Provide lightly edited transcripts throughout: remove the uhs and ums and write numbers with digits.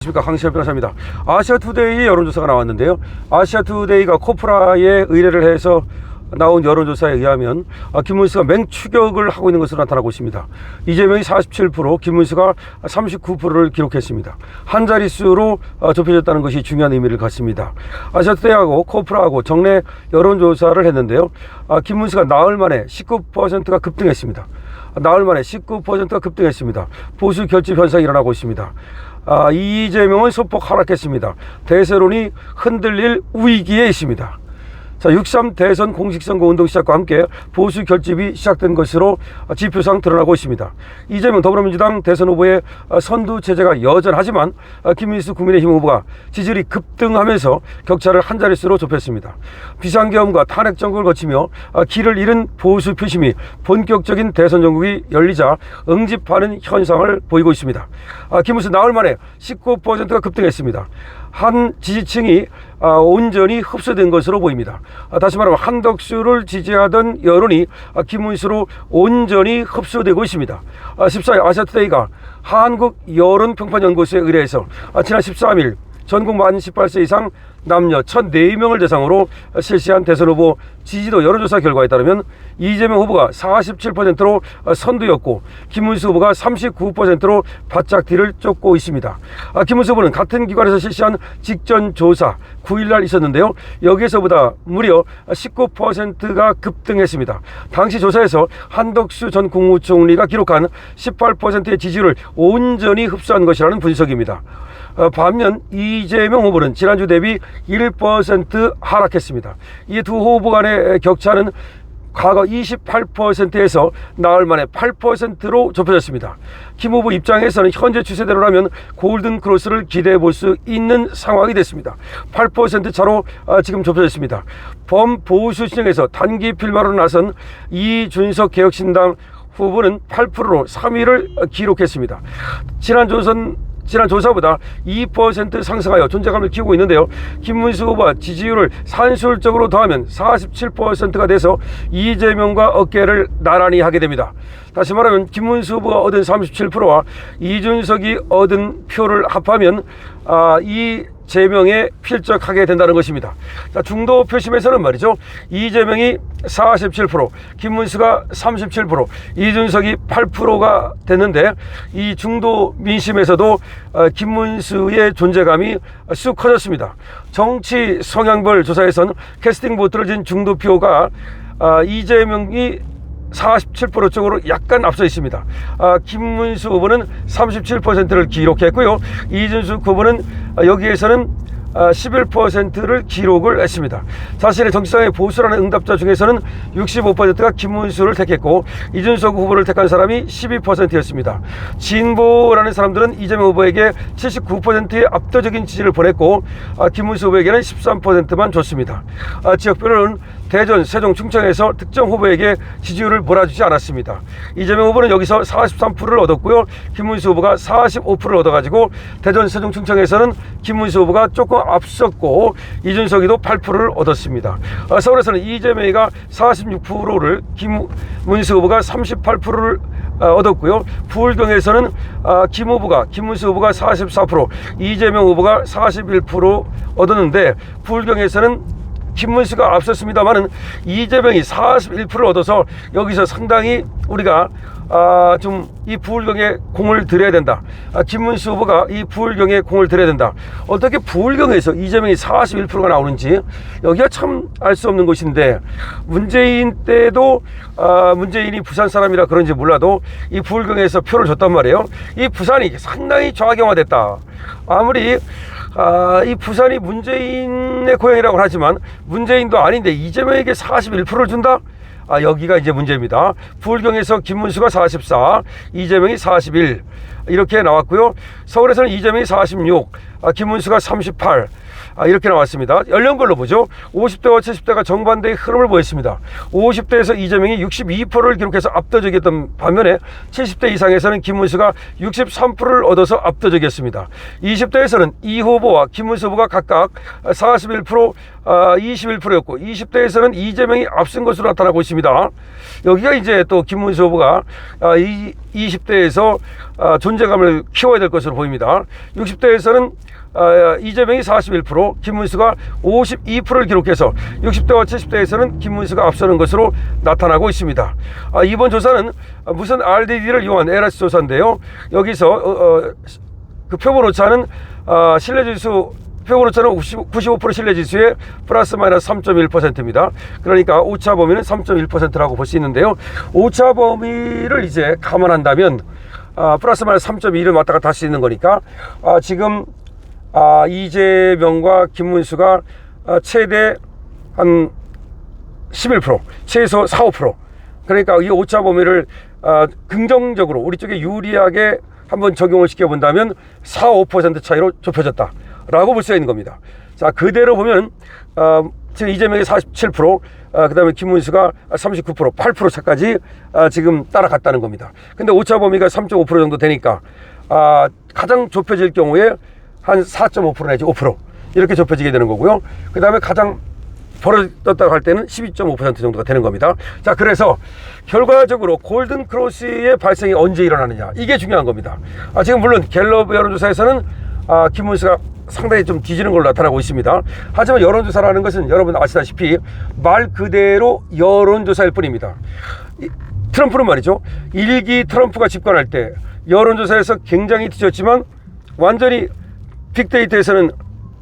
안녕하십니까, 강시현 변호사입니다. 아시아투데이 여론조사가 나왔는데요. 아시아투데이가 코프라에 의뢰를 해서 나온 여론조사에 의하면 김문수가 맹추격을 하고 있는 것으로 나타나고 있습니다. 이재명이 47%, 김문수가 39%를 기록했습니다. 한 자릿수로 좁혀졌다는 것이 중요한 의미를 갖습니다. 아시아투데이하고 코프라하고 정례 여론조사를 했는데요. 김문수가 나흘 만에 19%가 급등했습니다. 나흘 만에 19%가 급등했습니다. 보수 결집 현상이 일어나고 있습니다. 이재명은 소폭 하락했습니다. 대세론이 흔들릴 위기에 있습니다. 자, 6.3 대선 공식선거 운동 시작과 함께 보수 결집이 시작된 것으로 지표상 드러나고 있습니다. 이재명 더불어민주당 대선 후보의 선두 체제가 여전하지만 김민수 국민의힘 후보가 지지율이 급등하면서 격차를 한 자릿수로 좁혔습니다. 비상계엄과 탄핵 정국을 거치며 길을 잃은 보수 표심이 본격적인 대선 정국이 열리자 응집하는 현상을 보이고 있습니다. 김문수 나흘 만에 19%가 급등했습니다. 한 지지층이 온전히 흡수된 것으로 보입니다. 다시 말하면 한덕수를 지지하던 여론이 김문수로 온전히 흡수되고 있습니다. 14일 아시아투데이가 한국여론평판연구소에 의뢰해서 지난 13일 전국 만 18세 이상 남녀 1,004명을 대상으로 실시한 대선 후보 지지도 여론조사 결과에 따르면 이재명 후보가 47%로 선두였고 김문수 후보가 39%로 바짝 뒤를 쫓고 있습니다. 김문수 후보는 같은 기관에서 실시한 직전 조사 9일날 있었는데요. 여기에서보다 무려 19%가 급등했습니다. 당시 조사에서 한덕수 전 국무총리가 기록한 18%의 지지율을 온전히 흡수한 것이라는 분석입니다. 반면 이재명 후보는 지난주 대비 1% 하락했습니다. 이 두 후보 간의 격차는 과거 28%에서 나흘 만에 8%로 좁혀졌습니다. 김 후보 입장에서는 현재 추세대로라면 골든 크로스를 기대해 볼 수 있는 상황이 됐습니다. 8% 차로 지금 좁혀졌습니다. 범보수 진영에서 단기 필마로 나선 이준석 개혁신당 후보는 8%로 3위를 기록했습니다. 지난 조사보다 2% 상승하여 존재감을 키우고 있는데요. 김문수 후보와 지지율을 산술적으로 더하면 47%가 돼서 이재명과 어깨를 나란히 하게 됩니다. 다시 말하면 김문수 후보가 얻은 37%와 이준석이 얻은 표를 합하면 이재명에 필적하게 된다는 것입니다. 자, 중도 표심에서는 말이죠. 이재명이 47%, 김문수가 37%, 이준석이 8%가 됐는데 이 중도 민심에서도 김문수의 존재감이 쑥 커졌습니다. 정치 성향별 조사에서는 캐스팅 보트를 진 중도표가 이재명이 47% 쪽으로 약간 앞서 있습니다. 김문수 후보는 37%를 기록했고요. 이준석 후보는 여기에서는 11%를 기록을 했습니다. 자신의 정치상의 보수라는 응답자 중에서는 65%가 김문수를 택했고 이준석 후보를 택한 사람이 12%였습니다. 진보라는 사람들은 이재명 후보에게 79%의 압도적인 지지를 보냈고 김문수 후보에게는 13%만 줬습니다. 지역별로는 대전, 세종, 충청에서 특정 후보에게 지지율을 몰아주지 않았습니다. 이재명 후보는 여기서 43%를 얻었고요. 김문수 후보가 45%를 얻어가지고 대전, 세종, 충청에서는 김문수 후보가 조금 앞섰고 이준석이도 8%를 얻었습니다. 서울에서는 이재명이가 46%를 김문수 후보가 38%를 얻었고요. 부울경에서는 김문수 후보가 44%, 이재명 후보가 41% 얻었는데 부울경에서는 김문수가 앞섰습니다만은 이재명이 41%를 얻어서 여기서 상당히 우리가 좀 이 부울경에 공을 들여야 된다. 김문수 후보가 이 부울경에 공을 들여야 된다. 어떻게 부울경에서 이재명이 41%가 나오는지 여기가 참 알 수 없는 것인데 문재인 때도 문재인이 부산 사람이라 그런지 몰라도 이 부울경에서 표를 줬단 말이에요. 이 부산이 상당히 좌경화됐다. 아무리 이 부산이 문재인의 고향이라고 하지만 문재인도 아닌데 이재명에게 41%를 준다? 여기가 이제 문제입니다. 부울경에서 김문수가 44, 이재명이 41 이렇게 나왔고요. 서울에서는 이재명이 46, 김문수가 38 이렇게 나왔습니다. 연령별로 보죠. 50대와 70대가 정반대의 흐름을 보였습니다. 50대에서 이재명이 62%를 기록해서 압도적이었던 반면에 70대 이상에서는 김문수가 63%를 얻어서 압도적이었습니다. 20대에서는 이 후보와 김문수 후보가 각각 41%, 21%였고 20대에서는 이재명이 앞선 것으로 나타나고 있습니다. 여기가 이제 또 김문수 후보가 20대에서 존재 존재감을 키워야 될 것으로 보입니다. 60대에서는 이재명이 41%, 김문수가 52%를 기록해서 60대와 70대에서는 김문수가 앞서는 것으로 나타나고 있습니다. 이번 조사는 무슨 RDD를 이용한 에라스 조사인데요. 여기서 그 표본 오차는 신뢰지수 표본 오차는 95% 신뢰지수에 플러스 마이너스 3.1%입니다. 그러니까 오차 범위는 3.1%라고 볼 수 있는데요. 오차 범위를 이제 감안한다면 플러스 마이너스 3.1을 왔다 갔다 할 수 있는 거니까 지금 이재명과 김문수가 최대 한 11%, 최소 4, 5%. 그러니까 이 오차 범위를 긍정적으로 우리 쪽에 유리하게 한번 적용을 시켜본다면 4, 5% 차이로 좁혀졌다 라고 볼 수 있는 겁니다. 자, 그대로 보면 지금 이재명이 47%, 그 다음에 김문수가 39%, 8% 차까지 지금 따라갔다는 겁니다. 근데 오차 범위가 3.5% 정도 되니까 가장 좁혀질 경우에 한 4.5% 내지 5% 이렇게 좁혀지게 되는 거고요. 그 다음에 가장 벌어졌다고 할 때는 12.5% 정도가 되는 겁니다. 자, 그래서 결과적으로 골든 크로스의 발생이 언제 일어나느냐, 이게 중요한 겁니다. 지금 물론 갤럽 여론조사에서는 김문수가 상당히 좀 뒤지는 걸로 나타나고 있습니다. 하지만 여론조사라는 것은 여러분 아시다시피 말 그대로 여론조사일 뿐입니다. 트럼프는 말이죠, 1기 트럼프가 집권할 때 여론조사에서 굉장히 뒤졌지만 완전히 빅데이터에서는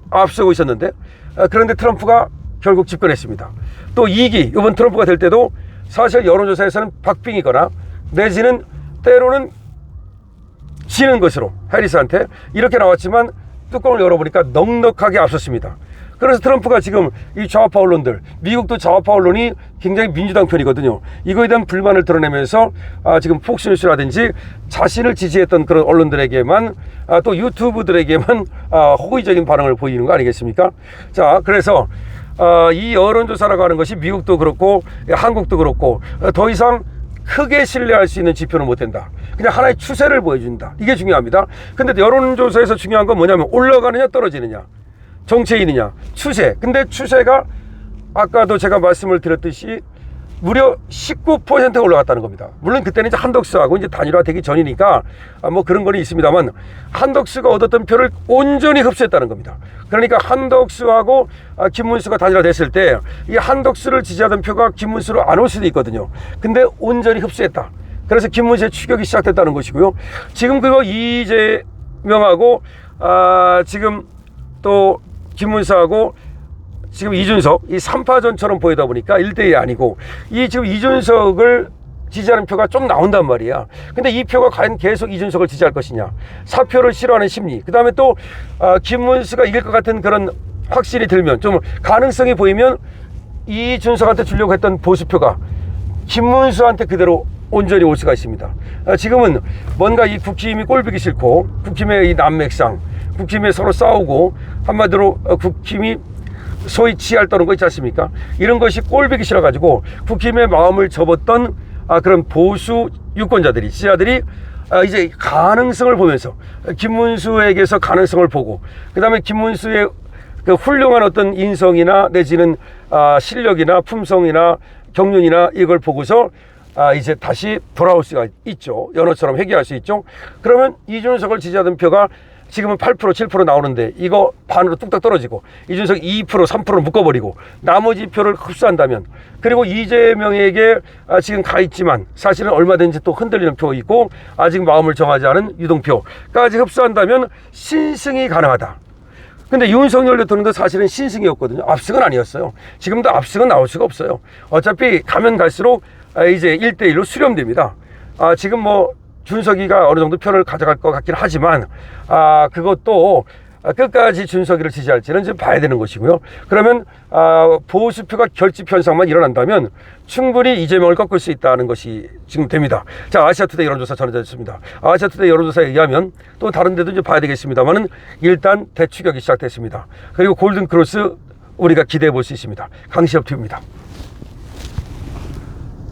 앞서고 있었는데, 그런데 트럼프가 결국 집권했습니다. 또 2기 이번 트럼프가 될 때도 사실 여론조사에서는 박빙이거나 내지는 때로는 지는 것으로 해리스한테 이렇게 나왔지만 뚜껑을 열어보니까 넉넉하게 앞섰습니다. 그래서 트럼프가 지금 이 좌파 언론들, 미국도 좌파 언론이 굉장히 민주당 편이거든요. 이거에 대한 불만을 드러내면서 지금 폭스뉴스라든지 자신을 지지했던 그런 언론들에게만 또 유튜브들에게만 호의적인 반응을 보이는 거 아니겠습니까? 자, 그래서 이 여론조사라고 하는 것이 미국도 그렇고 한국도 그렇고 더 이상 크게 신뢰할 수 있는 지표는 못 된다. 그냥 하나의 추세를 보여준다. 이게 중요합니다. 근데 여론조사에서 중요한 건 뭐냐면 올라가느냐 떨어지느냐, 정체이느냐, 추세. 근데 추세가 아까도 제가 말씀을 드렸듯이 무려 19%가 올라갔다는 겁니다. 물론 그때는 이제 한덕수하고 이제 단일화되기 전이니까 뭐 그런 건 있습니다만 한덕수가 얻었던 표를 온전히 흡수했다는 겁니다. 그러니까 한덕수하고 김문수가 단일화됐을 때 이 한덕수를 지지하던 표가 김문수로 안 올 수도 있거든요. 근데 온전히 흡수했다. 그래서 김문수의 추격이 시작됐다는 것이고요. 지금 그거 이재명하고 지금 또 김문수하고 지금 이준석, 이 3파전처럼 보이다 보니까 1대1이 아니고 이 지금 이준석을 지지하는 표가 좀 나온단 말이야. 근데 이 표가 과연 계속 이준석을 지지할 것이냐, 사표를 싫어하는 심리, 그 다음에 또 김문수가 이길 것 같은 그런 확신이 들면, 좀 가능성이 보이면 이준석한테 주려고 했던 보수표가 김문수한테 그대로 온전히 올 수가 있습니다. 지금은 뭔가 이 국힘이 꼴보기 싫고 국힘의 이 난맥상, 국힘에 서로 싸우고 한마디로 국힘이 소위 치알 떠는 거 있지 않습니까? 이런 것이 꼴보기 싫어가지고 국힘의 마음을 접었던 그런 보수 유권자들이, 지지자들이 이제 가능성을 보면서 김문수에게서 가능성을 보고, 그 다음에 김문수의 그 훌륭한 어떤 인성이나 내지는 실력이나 품성이나 경륜이나 이걸 보고서 이제 다시 돌아올 수가 있죠. 연어처럼 회귀할 수 있죠. 그러면 이준석을 지지하던 표가 지금은 8%, 7% 나오는데 이거 반으로 뚝딱 떨어지고 이준석 2%, 3%를 묶어버리고 나머지 표를 흡수한다면, 그리고 이재명에게 지금 가 있지만 사실은 얼마든지 또 흔들리는 표 있고 아직 마음을 정하지 않은 유동표까지 흡수한다면 신승이 가능하다. 근데 윤석열 대통령도 사실은 신승이었거든요. 압승은 아니었어요. 지금도 압승은 나올 수가 없어요. 어차피 가면 갈수록 이제 1대1로 수렴됩니다. 지금 뭐 준석이가 어느 정도 표를 가져갈 것 같긴 하지만 그것도 끝까지 준석이를 지지할지는 좀 봐야 되는 것이고요. 그러면 보수표가 결집 현상만 일어난다면 충분히 이재명을 꺾을 수 있다는 것이 지금 됩니다. 자, 아시아투데이 여론조사 전해졌습니다. 아시아투데이 여론조사에 의하면 또 다른 데도 이제 봐야 되겠습니다만은 일단 대추격이 시작됐습니다. 그리고 골든크로스 우리가 기대해 볼 수 있습니다. 강시엽 TV입니다.